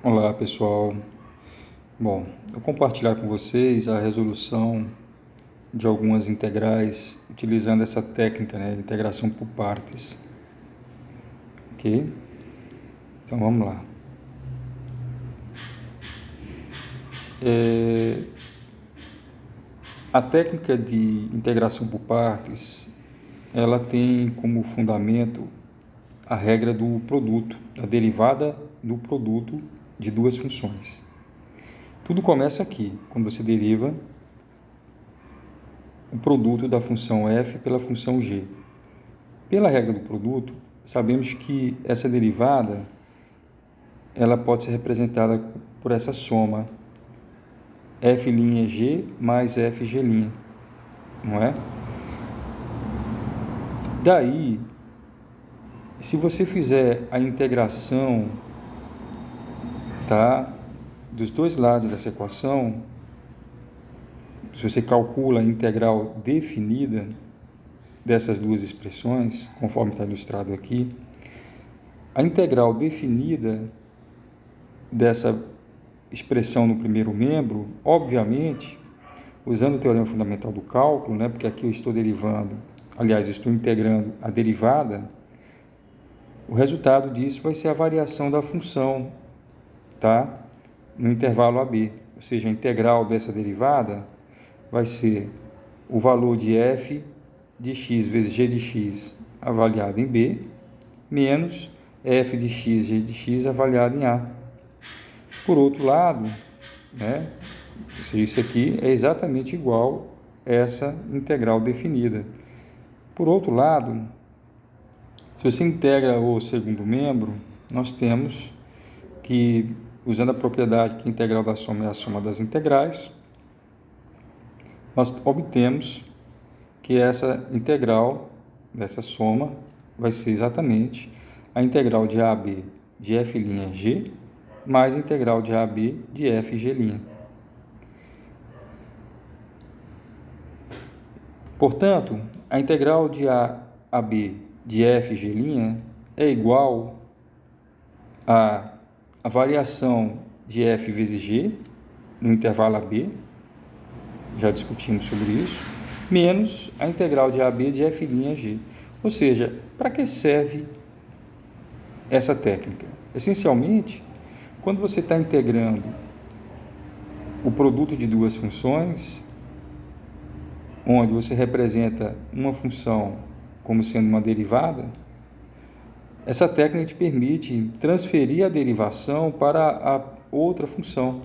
Olá pessoal, bom, eu vou compartilhar com vocês a resolução de algumas integrais utilizando essa técnica, de integração por partes, ok? Então vamos lá. A técnica de integração por partes, ela tem como fundamento a regra do produto, a derivada do produto de duas funções. Tudo começa aqui, quando você deriva o produto da função f pela função g. Pela regra do produto, sabemos que essa derivada ela pode ser representada por essa soma f'g mais fg', não é? Daí, se você fizer a integração, tá, dos dois lados dessa equação, se você calcula a integral definida dessas duas expressões, conforme está ilustrado aqui, a integral definida dessa expressão no primeiro membro, obviamente, usando o teorema fundamental do cálculo, porque aqui eu estou derivando, aliás, eu estou integrando a derivada, o resultado disso vai ser a variação da função, tá? No intervalo AB, ou seja, a integral dessa derivada vai ser o valor de f de x vezes g de x avaliado em B, menos f de x, g de x avaliado em A. Por outro lado, ou seja, isso aqui é exatamente igual a essa integral definida. Por outro lado, se você integra o segundo membro, nós temos que, usando a propriedade que a integral da soma é a soma das integrais, nós obtemos que essa integral dessa soma vai ser exatamente a integral de AB de f'g mais a integral de AB de fg'. Portanto, a integral de AB de fg' é igual a variação de f vezes g no intervalo AB, já discutimos sobre isso, menos a integral de AB de f'g. Ou seja, para que serve essa técnica? Essencialmente, quando você está integrando o produto de duas funções, onde você representa uma função como sendo uma derivada, essa técnica te permite transferir a derivação para a outra função.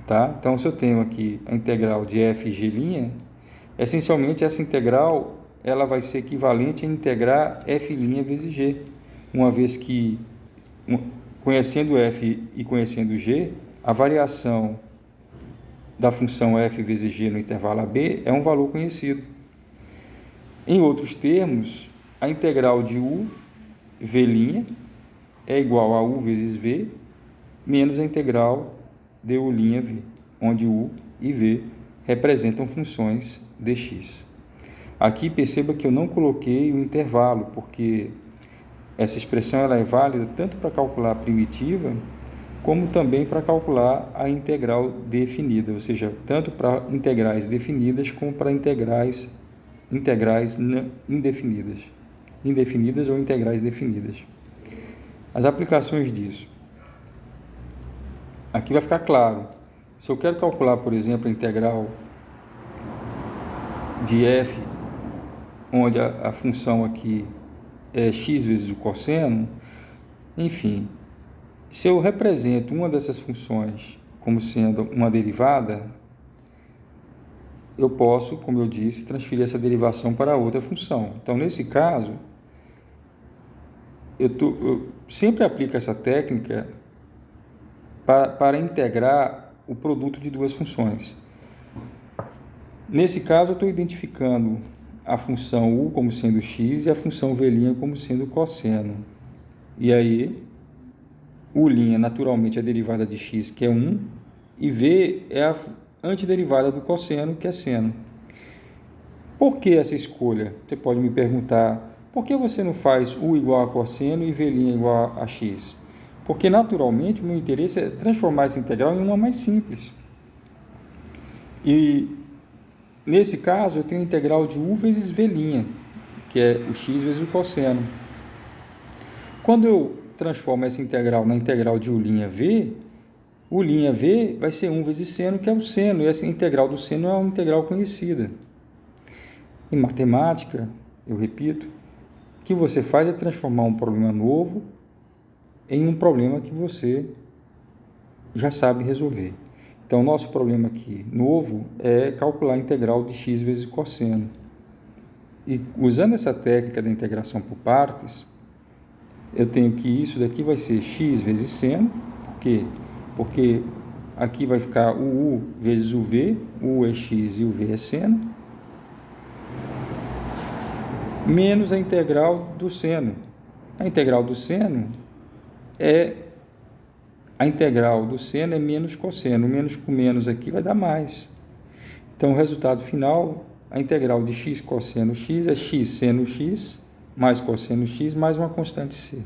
Tá? Então, se eu tenho aqui a integral de f'g', essencialmente essa integral ela vai ser equivalente a integrar f' vezes g, uma vez que, conhecendo f e conhecendo g, a variação da função f vezes g no intervalo AB é um valor conhecido. Em outros termos, a integral de u v' é igual a u vezes v menos a integral de u', onde u e v representam funções dx. Aqui perceba que eu não coloquei o intervalo, porque essa expressão ela é válida tanto para calcular a primitiva, como também para calcular a integral definida, ou seja, tanto para integrais definidas como para integrais indefinidas ou integrais definidas. As aplicações disso. Aqui vai ficar claro. Se eu quero calcular, por exemplo, a integral de f, onde a função aqui é x vezes o cosseno, enfim, se eu represento uma dessas funções como sendo uma derivada, eu posso, como eu disse, transferir essa derivação para outra função. Então, nesse caso, eu sempre aplico essa técnica para integrar o produto de duas funções. Nesse caso, eu estou identificando a função u como sendo x e a função v' como sendo cosseno. E aí, u' naturalmente é a derivada de x, que é 1, e v é a antiderivada do cosseno, que é seno. Por que essa escolha? Você pode me perguntar, por que você não faz u igual a cosseno e v' igual a x? Porque, naturalmente, o meu interesse é transformar essa integral em uma mais simples. E, nesse caso, eu tenho a integral de u vezes v', que é o x vezes o cosseno. Quando eu transformo essa integral na integral de u'(v), u'(v) vai ser 1 vezes seno, que é o seno, e essa integral do seno é uma integral conhecida. Em matemática, eu repito, o que você faz é transformar um problema novo em um problema que você já sabe resolver. Então, nosso problema aqui novo é calcular a integral de x vezes cosseno. E usando essa técnica da integração por partes, eu tenho que isso daqui vai ser x vezes seno. Por quê? Porque aqui vai ficar o u vezes o v, o u é x e o v é seno, menos a integral do seno. A integral do seno é menos cosseno. Menos com menos aqui vai dar mais. Então, o resultado final, a integral de x cosseno x é x seno x mais cosseno x mais uma constante c.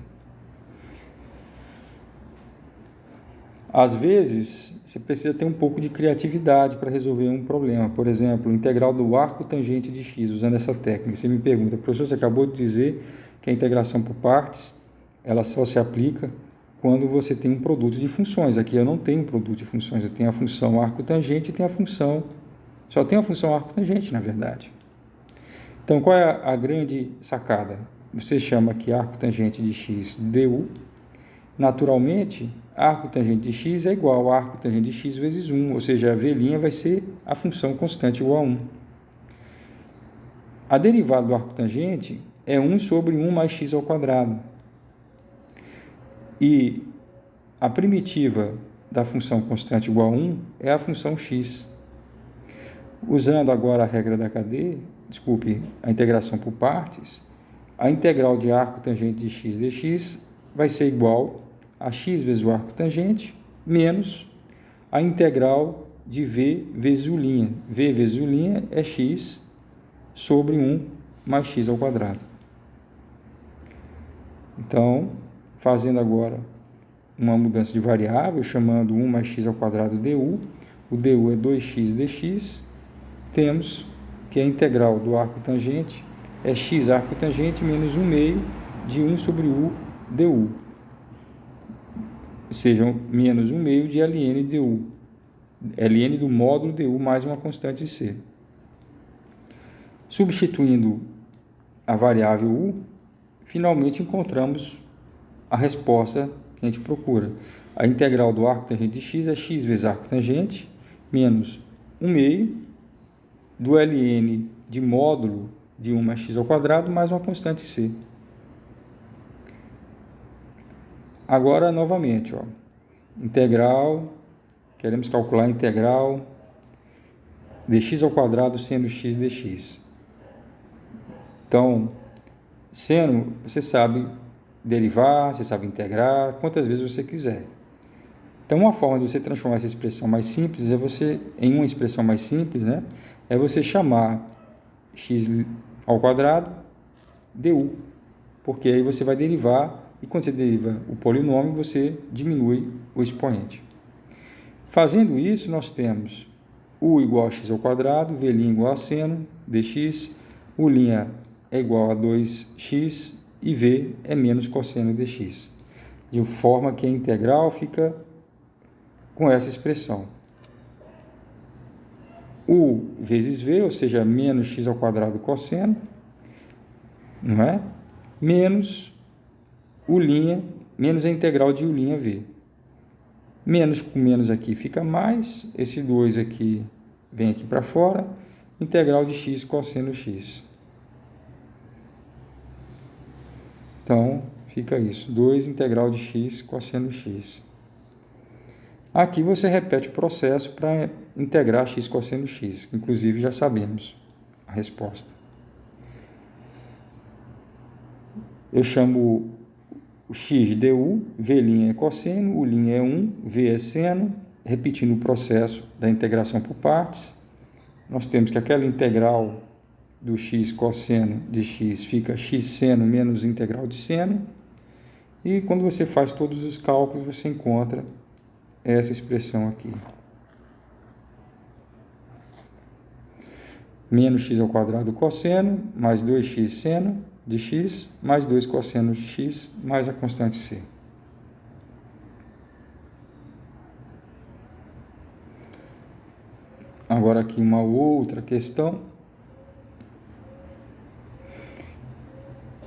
Às vezes, você precisa ter um pouco de criatividade para resolver um problema. Por exemplo, integral do arco tangente de x, usando essa técnica. Você me pergunta, professor, você acabou de dizer que a integração por partes, ela só se aplica quando você tem um produto de funções. Aqui eu não tenho um produto de funções, eu tenho a função arco tangente e tenho a função... Só tenho a função arco tangente, na verdade. Então, qual é a grande sacada? Você chama aqui arco tangente de x du. Naturalmente, arco tangente de x é igual a arco tangente de x vezes 1, ou seja, a v' vai ser a função constante igual a 1. A derivada do arco tangente é 1 sobre 1 mais x ao quadrado. E a primitiva da função constante igual a 1 é a função x. Usando agora a regra da cadeia, a integração por partes, a integral de arco tangente de x dx vai ser igual a x vezes o arco tangente menos a integral de v vezes u'. V vezes u' é x sobre 1 mais x ao quadrado. Então, fazendo agora uma mudança de variável, chamando 1 mais x ao quadrado du, o du é 2x dx, temos que a integral do arco tangente é x arco tangente menos 1 meio de 1 sobre u du, ou seja, menos 1 meio de ln du, ln do módulo du mais uma constante c. Substituindo a variável u, finalmente encontramos a resposta que a gente procura. A integral do arco tangente de x é x vezes arco tangente menos 1 meio do ln de módulo de 1 mais x ao quadrado mais uma constante c. Agora, novamente, integral, queremos calcular a integral dx ao quadrado seno x dx. Então, seno, você sabe derivar, você sabe integrar, quantas vezes você quiser. Então, uma forma de você transformar essa expressão mais simples em uma expressão mais simples, né? É você chamar x ao quadrado du, porque aí você vai derivar, e quando você deriva o polinômio, você diminui o expoente. Fazendo isso, nós temos u igual a x ao quadrado, v' igual a seno dx, u' é igual a 2x e v é menos cosseno dx, de forma que a integral fica com essa expressão. U vezes v, ou seja, menos x ao quadrado cosseno, não é? Menos menos a integral de u'(v). Menos com menos aqui fica mais, esse 2 aqui vem aqui para fora, integral de x cosseno x. Então, fica isso, 2 integral de x cosseno x. Aqui você repete o processo para integrar x cosseno x, que inclusive já sabemos a resposta. Eu chamo o x de u, v' é cosseno, u' é 1, v é seno, repetindo o processo da integração por partes. Nós temos que aquela integral do x cosseno de x fica x seno menos integral de seno, E quando você faz todos os cálculos, você encontra essa expressão aqui. Menos x ao quadrado cosseno, mais 2x seno de x, mais 2 cosseno de x, mais a constante c. Agora aqui uma outra questão.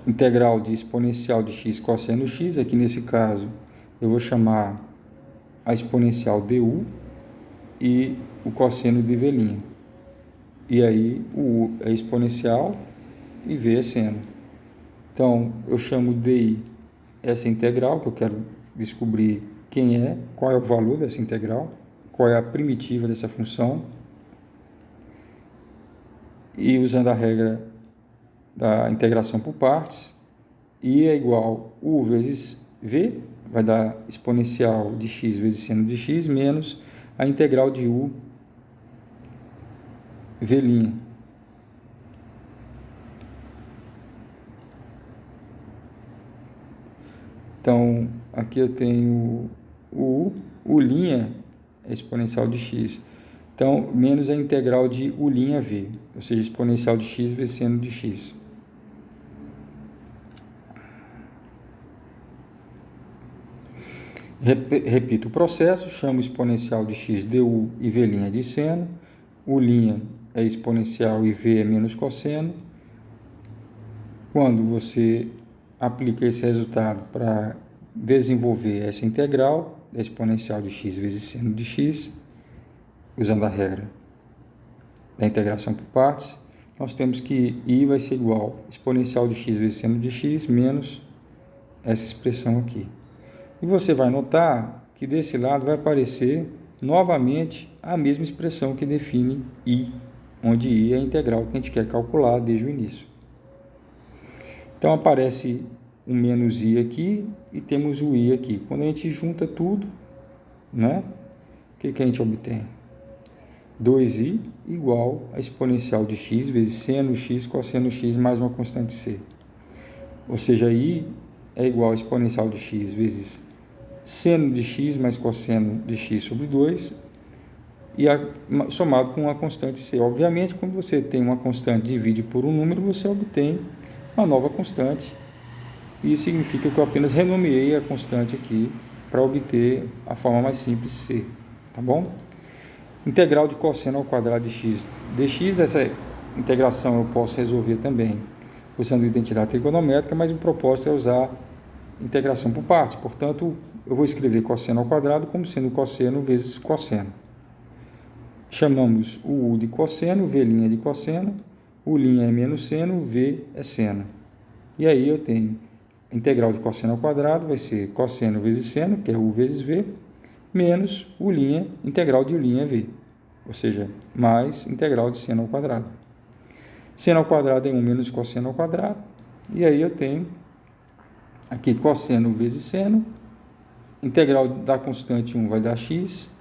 Integral de exponencial de x cosseno x, aqui nesse caso eu vou chamar a exponencial du e o cosseno de v'. E aí o u é exponencial e v é seno. Então eu chamo di essa integral, que eu quero descobrir quem é, qual é o valor dessa integral, qual é a primitiva dessa função. E usando a regra da integração por partes, I é igual a U vezes V, vai dar exponencial de x vezes seno de x, menos a integral de U V'. Então, aqui eu tenho o U' é exponencial de x. Então, menos a integral de U'V, ou seja, exponencial de x vezes seno de x. Repito o processo, chamo exponencial de x du e v' de seno. U' é exponencial e v é menos cosseno. Quando você aplica esse resultado para desenvolver essa integral, da exponencial de x vezes seno de x, usando a regra da integração por partes, nós temos que I vai ser igual a exponencial de x vezes seno de x menos essa expressão aqui. E você vai notar que desse lado vai aparecer novamente a mesma expressão que define I, onde I é a integral que a gente quer calcular desde o início. Então aparece um menos I aqui e temos o I aqui. Quando a gente junta tudo, né, o que a gente obtém? 2i igual a exponencial de x vezes seno x cosseno x mais uma constante c. Ou seja, i é igual a exponencial de x vezes seno de x mais cosseno de x sobre 2, e somado com uma constante c. Obviamente, quando você tem uma constante e divide por um número, você obtém uma nova constante. E isso significa que eu apenas renomeei a constante aqui para obter a forma mais simples c. Tá bom? Integral de cosseno ao quadrado de x dx, essa integração eu posso resolver também usando identidade trigonométrica, mas o propósito é usar integração por partes. Portanto, eu vou escrever cosseno ao quadrado como sendo cosseno vezes cosseno. Chamamos o u de cosseno, v' de cosseno, u' é menos seno, v é seno. E aí eu tenho a integral de cosseno ao quadrado, vai ser cosseno vezes seno, que é u vezes v, menos u', integral de u' é v, ou seja, mais integral de seno ao quadrado. Seno ao quadrado é 1 menos cosseno ao quadrado, e aí eu tenho aqui cosseno vezes seno, integral da constante 1 vai dar x,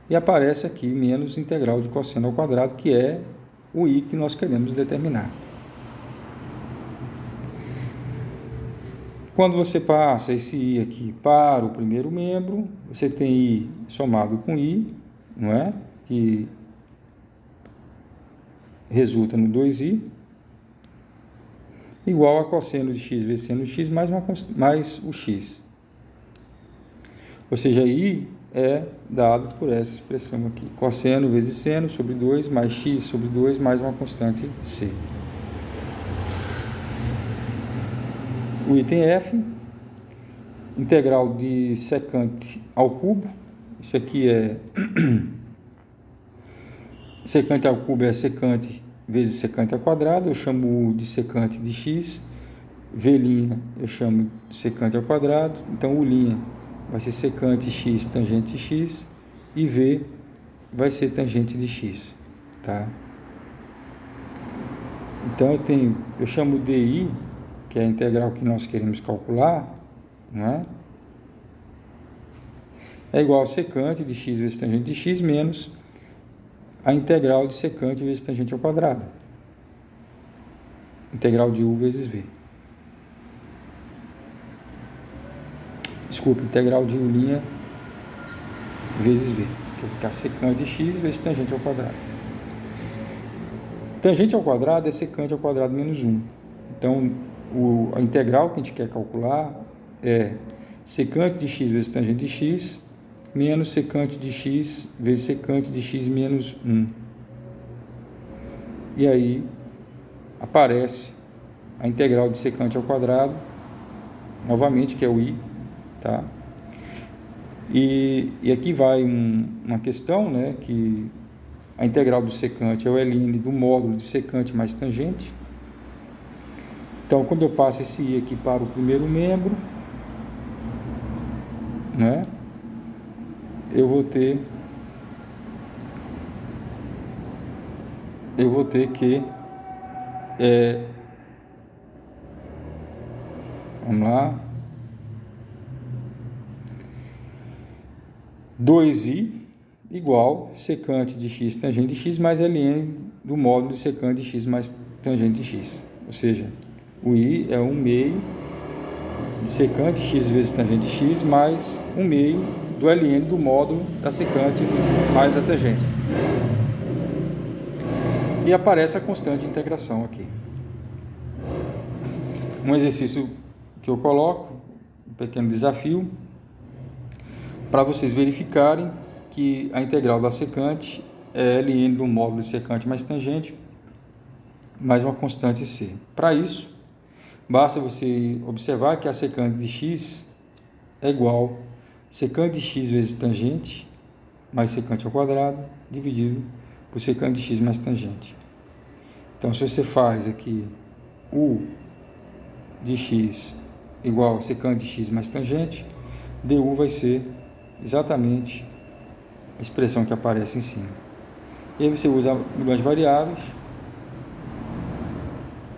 e aparece aqui menos integral de cosseno ao quadrado, que é o i que nós queremos determinar. Quando você passa esse i aqui para o primeiro membro, você tem i somado com i, não é? Que resulta no 2i, igual a cosseno de x vezes seno de x mais o x. Ou seja, i é dado por essa expressão aqui. Cosseno vezes seno sobre 2 mais x sobre 2 mais uma constante c. O item F, integral de secante ao cubo. Isso aqui é secante ao cubo, é secante vezes secante ao quadrado. Eu chamo U de secante de x, V' eu chamo de secante ao quadrado. Então U' vai ser secante x tangente de x e V vai ser tangente de x, tá? Então eu chamo DI, que é a integral que nós queremos calcular, não é? É igual a secante de x vezes tangente de x menos a integral de secante vezes tangente ao quadrado. Integral de u vezes v. Desculpa, integral de U' vezes V, que vai ficar secante de x vezes tangente ao quadrado. Tangente ao quadrado é secante ao quadrado menos 1. Então, a integral que a gente quer calcular é secante de x vezes tangente de x menos secante de x vezes secante de x menos 1. E aí aparece a integral de secante ao quadrado, novamente, que é o i, tá? E aqui vai uma questão, né, que a integral do secante é o ln do módulo de secante mais tangente. Então, quando eu passo esse i aqui para o primeiro membro, né, eu vou ter que vamos lá, 2i igual secante de x tangente de x mais ln do módulo de secante de x mais tangente de x. Ou seja, o i é 1/2 de secante de x vezes tangente de x mais 1/2 do ln do módulo da secante mais a tangente. E aparece a constante de integração aqui. Um exercício que eu coloco, um pequeno desafio, para vocês verificarem que a integral da secante é ln do módulo de secante mais tangente, mais uma constante c. Para isso, basta você observar que a secante de x é igual a secante de x vezes tangente mais secante ao quadrado dividido por secante de x mais tangente. Então, se você faz aqui u de x igual a secante de x mais tangente, du vai ser exatamente a expressão que aparece em cima. E aí você usa milhões de variáveis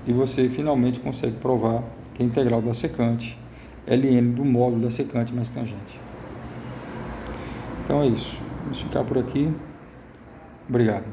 e você finalmente consegue provar que a integral da secante é ln do módulo da secante mais tangente. Então é isso. Vamos ficar por aqui. Obrigado.